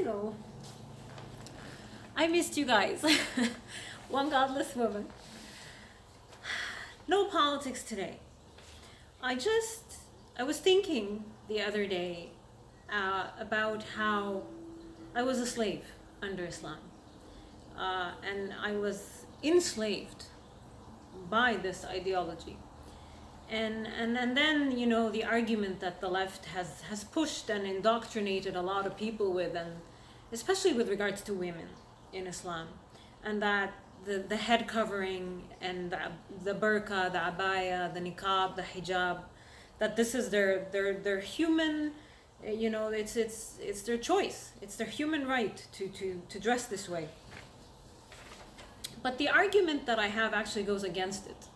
know, I missed you guys. One godless woman. No politics today. I was thinking the other day about how I was a slave under Islam. And I was enslaved by this ideology. And then, you know, the argument that the left has pushed and indoctrinated a lot of people with, and especially with regards to women in Islam, and that the head covering and the burqa, the abaya, the niqab, the hijab, that this is their human, you know, it's their choice. It's their human right to dress this way. But the argument that I have actually goes against it,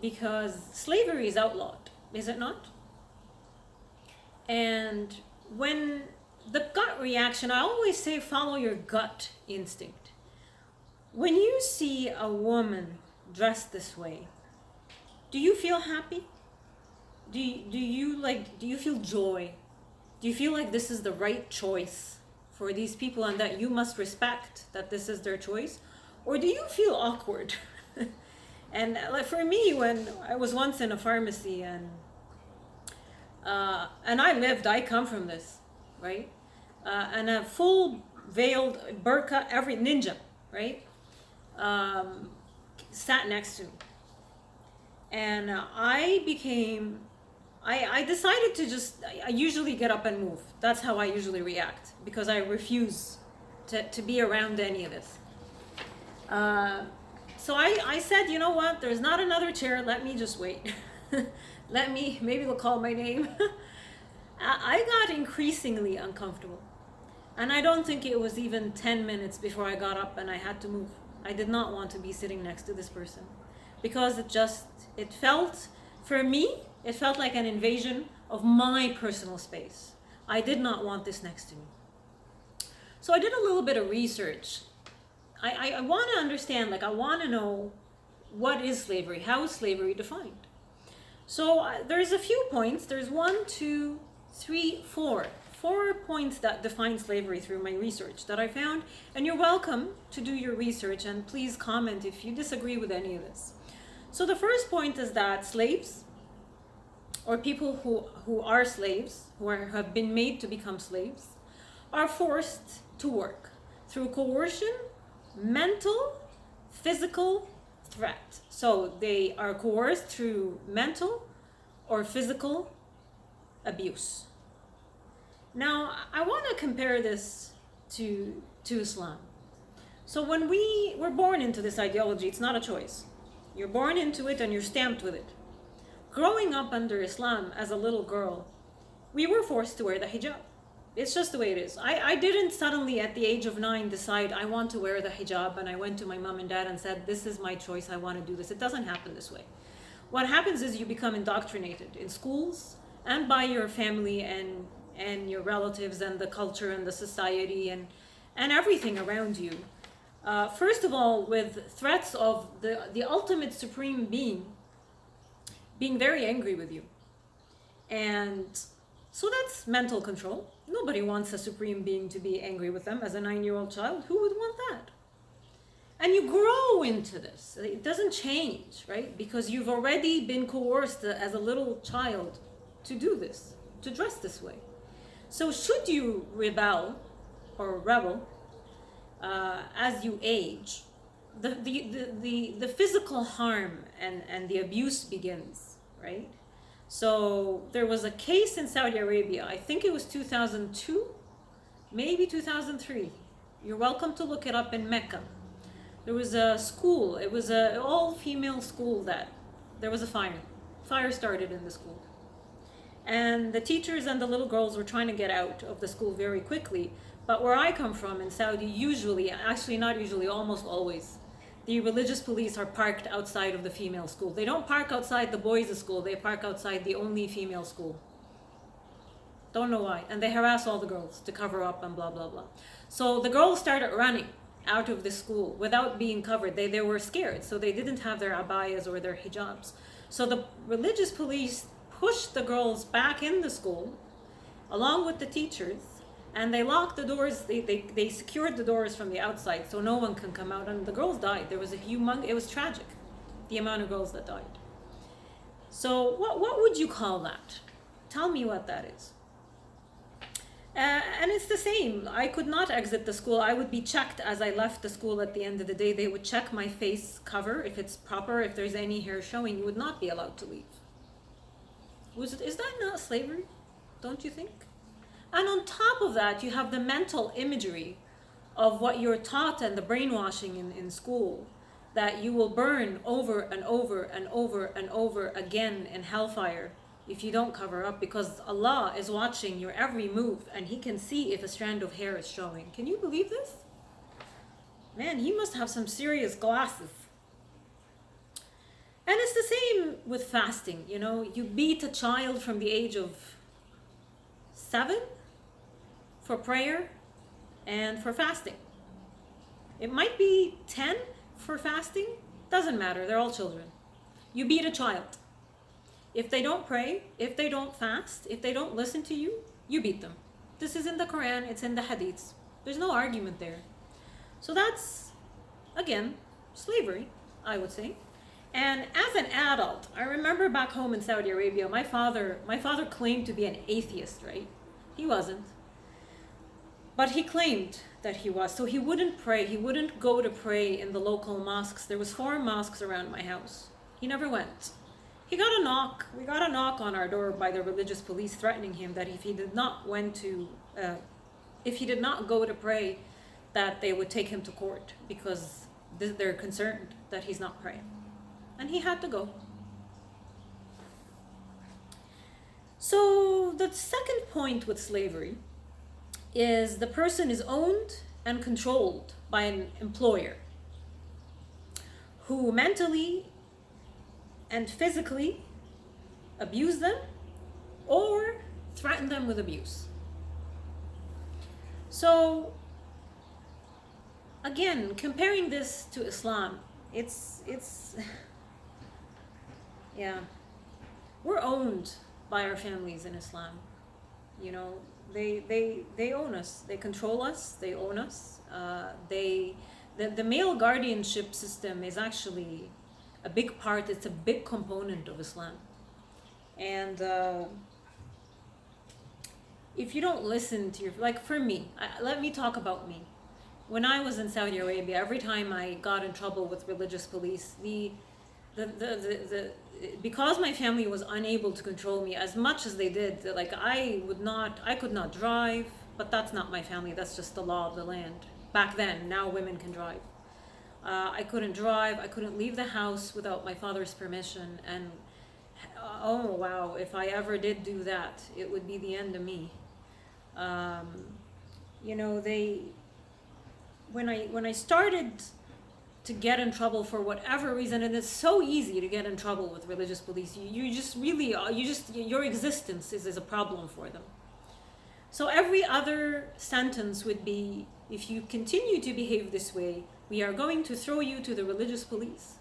because slavery is outlawed, is it not? And when the gut reaction, I always say follow your gut instinct. When you see a woman dressed this way, do you feel happy? Do you feel joy? Do you feel like this is the right choice for these people and that you must respect that this is their choice? Or do you feel awkward? And like for me, when I was once in a pharmacy and I come from this, right? And a full veiled burqa, every ninja, right? Sat next to me. And I decided to I usually get up and move. That's how I usually react, because I refuse to be around any of this. So I said, you know what, there's not another chair, let me just wait. Maybe they'll call my name. I got increasingly uncomfortable. And I don't think it was even 10 minutes before I got up and I had to move. I did not want to be sitting next to this person, because it felt like an invasion of my personal space. I did not want this next to me. So I did a little bit of research. I want to understand, I want to know, what is slavery? How is slavery defined? So there's a few points. There's 4 points that define slavery through my research that I found. And you're welcome to do your research, and please comment if you disagree with any of this. So the first point is that slaves, or people who are slaves, have been made to become slaves, are forced to work through coercion, mental, physical threat. So they are coerced through mental or physical abuse. Now, I want to compare this to Islam. So when we were born into this ideology, it's not a choice. You're born into it and you're stamped with it. Growing up under Islam as a little girl, we were forced to wear the hijab. It's just the way it is. I didn't suddenly at the age of 9 decide I want to wear the hijab, and I went to my mom and dad and said, this is my choice, I want to do this. It doesn't happen this way. What happens is you become indoctrinated in schools and by your family and your relatives and the culture and the society and everything around you. First of all, with threats of the ultimate supreme being very angry with you. And so that's mental control. Nobody wants a supreme being to be angry with them as a 9-year-old child. Who would want that? And you grow into this. It doesn't change, right? Because you've already been coerced as a little child to do this, to dress this way. So should you rebel as you age, the physical harm and the abuse begins, right? So there was a case in Saudi Arabia, I think it was 2002, maybe 2003. You're welcome to look it up, in Mecca. There was a school, it was an all-female school that there was a fire. Fire started in the school. And the teachers and the little girls were trying to get out of the school very quickly. But where I come from in Saudi, usually, actually not usually, almost always, the religious police are parked outside of the female school. They don't park outside the boys' school, they park outside the only female school. Don't know why. And they harass all the girls to cover up and blah, blah, blah. So the girls started running out of the school without being covered. They were scared, so they didn't have their abayas or their hijabs. So the religious police pushed the girls back in the school, along with the teachers, And they locked the doors, they secured the doors from the outside so no one can come out, and the girls died. There was it was tragic, the amount of girls that died. So what would you call that? Tell me what that is. And it's the same. I could not exit the school. I would be checked as I left the school at the end of the day. They would check my face cover. If it's proper, if there's any hair showing, you would not be allowed to leave. Is that not slavery? Don't you think? And on top of that, you have the mental imagery of what you're taught and the brainwashing in school, that you will burn over and over and over and over again in hellfire if you don't cover up, because Allah is watching your every move and He can see if a strand of hair is showing. Can you believe this? Man, He must have some serious glasses. And it's the same with fasting. You know, you beat a child from the age of 7 for prayer and for fasting. It might be 10 for fasting. Doesn't matter, they're all children. You beat a child. If they don't pray, if they don't fast, if they don't listen to you, you beat them. This is in the Quran, it's in the Hadiths. There's no argument there. So that's, again, slavery, I would say. And as an adult, I remember back home in Saudi Arabia, my father claimed to be an atheist, right? He wasn't. But he claimed that he was. So he wouldn't pray. He wouldn't go to pray in the local mosques. There was 4 mosques around my house. He never went. He got a knock. We got a knock on our door by the religious police threatening him that if he did not go to pray, that they would take him to court because they're concerned that he's not praying. And he had to go. So the second point with slavery is the person is owned and controlled by an employer who mentally and physically abuse them or threaten them with abuse. So again, comparing this to Islam, it's yeah, we're owned by our families in Islam. You know, they own us, they control us, they own us. The male guardianship system is actually a big part, it's a big component of Islam. And if you don't listen to like for me, let me talk about me. When I was in Saudi Arabia, every time I got in trouble with religious police, because my family was unable to control me as much as they did, like I could not drive, but that's not my family, that's just the law of the land. Back then, now women can drive. I couldn't drive, I couldn't leave the house without my father's permission, and oh wow, if I ever did do that, it would be the end of me. You know, when I started to get in trouble for whatever reason, and it's so easy to get in trouble with religious police, your existence is a problem for them. So every other sentence would be, if you continue to behave this way, we are going to throw you to the religious police.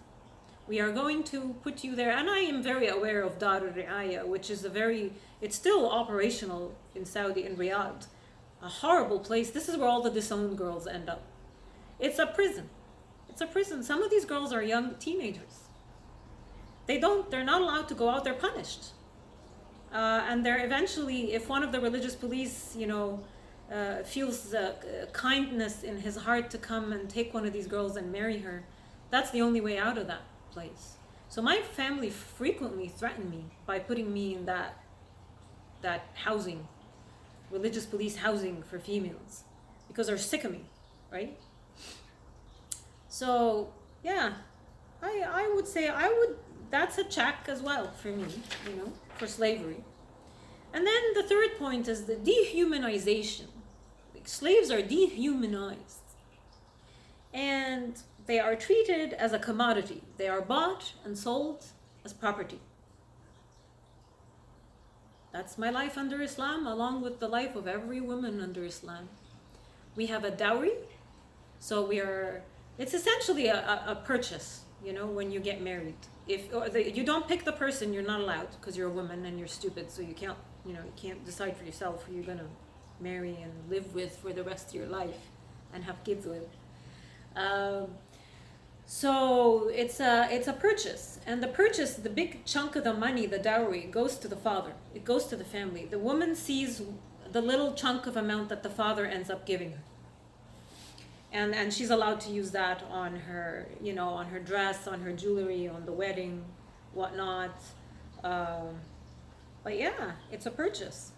We are going to put you there. And I am very aware of Dar al-Riaya, which is it's still operational in Saudi, in Riyadh. A horrible place. This is where all the disowned girls end up. It's a prison. It's a prison. Some of these girls are young teenagers. They're not allowed to go out, they're punished. And they're eventually, if one of the religious police, feels kindness in his heart to come and take one of these girls and marry her, that's the only way out of that place. So my family frequently threatened me by putting me in that housing, religious police housing for females, because they're sick of me, right? So yeah, I would say that's a check as well for me, for slavery. And then the third point is the dehumanization. Like, slaves are dehumanized. And they are treated as a commodity. They are bought and sold as property. That's my life under Islam, along with the life of every woman under Islam. We have a dowry, so it's essentially a purchase, when you get married. You don't pick the person, you're not allowed, because you're a woman and you're stupid, so you can't decide for yourself who you're gonna marry and live with for the rest of your life and have kids with. Um, so it's a purchase, and the purchase, the big chunk of the money, the dowry, goes to the father. It goes to the family. The woman sees the little chunk of amount that the father ends up giving her, and she's allowed to use that on her, on her dress, on her jewelry, on the wedding, whatnot. But yeah, it's a purchase.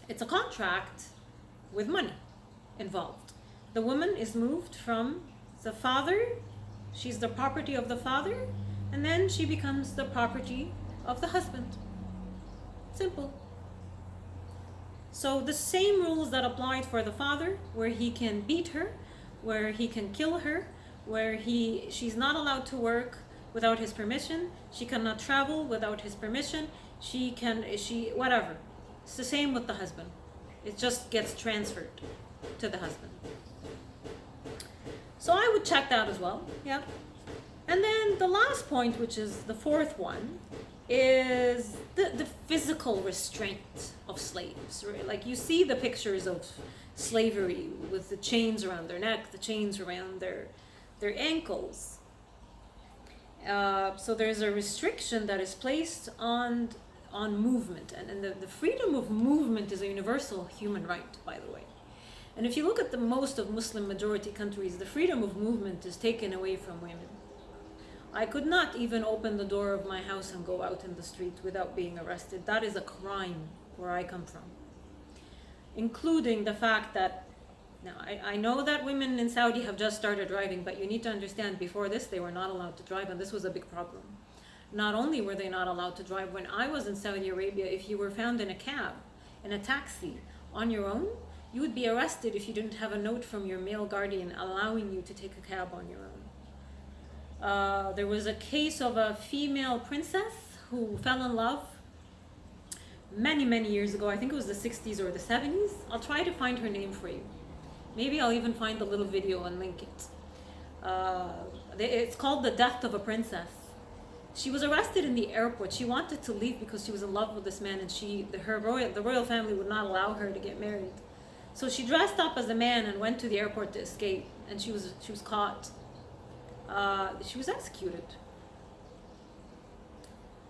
It's a contract with money involved. The woman is moved from the father, she's the property of the father, and then she becomes the property of the husband. Simple. So the same rules that applied for the father, where he can beat her, where he can kill her, where she's not allowed to work without his permission, she cannot travel without his permission, whatever. It's the same with the husband. It just gets transferred to the husband. So I would check that as well. Yeah. And then the last point, which is the fourth one, is the physical restraint of slaves. Right? Like, you see the pictures of slavery with the chains around their neck, the chains around their ankles. So there's a restriction that is placed on movement, and the freedom of movement is a universal human right, by the way. And if you look at the most of Muslim majority countries, the freedom of movement is taken away from women. I could not even open the door of my house and go out in the street without being arrested. That is a crime where I come from. Including the fact that, now I know that women in Saudi have just started driving, but you need to understand, before this they were not allowed to drive, and this was a big problem. Not only were they not allowed to drive, when I was in Saudi Arabia, if you were found in a cab, in a taxi, on your own, you would be arrested if you didn't have a note from your male guardian allowing you to take a cab on your own. There was a case of a female princess who fell in love many years ago. I think it was the 60s or the 70s. I'll try to find her name for you. Maybe I'll even find the little video and link it. It's called The Death of a Princess. She was arrested in the airport. She wanted to leave because she was in love with this man, and the royal family would not allow her to get married. So she dressed up as a man and went to the airport to escape, and she was caught. She was executed.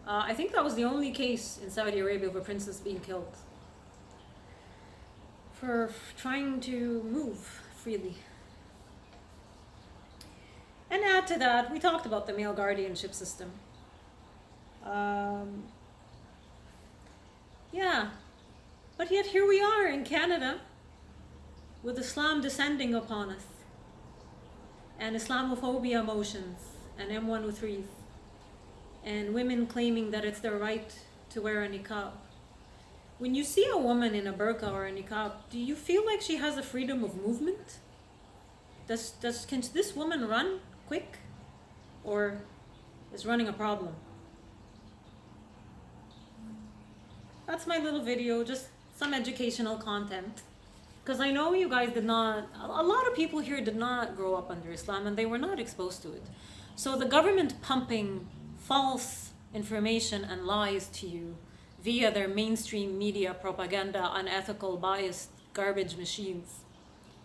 I think that was the only case in Saudi Arabia of a princess being killed for trying to move freely. And add to that, we talked about the male guardianship system. Yeah, but yet here we are in Canada with Islam descending upon us, and Islamophobia motions, and M103s, and women claiming that it's their right to wear a niqab. When you see a woman in a burqa or a niqab, do you feel like she has a freedom of movement? Can this woman run quick, or is running a problem? That's my little video, just some educational content. Because I know you guys a lot of people here did not grow up under Islam, and they were not exposed to it. So the government pumping false information and lies to you via their mainstream media propaganda, unethical, biased garbage machines.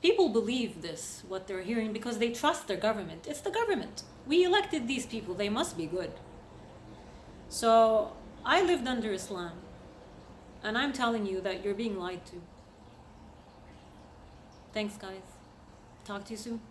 People believe this, what they're hearing, because they trust their government. It's the government. We elected these people. They must be good. So I lived under Islam, and I'm telling you that you're being lied to. Thanks, guys. Talk to you soon.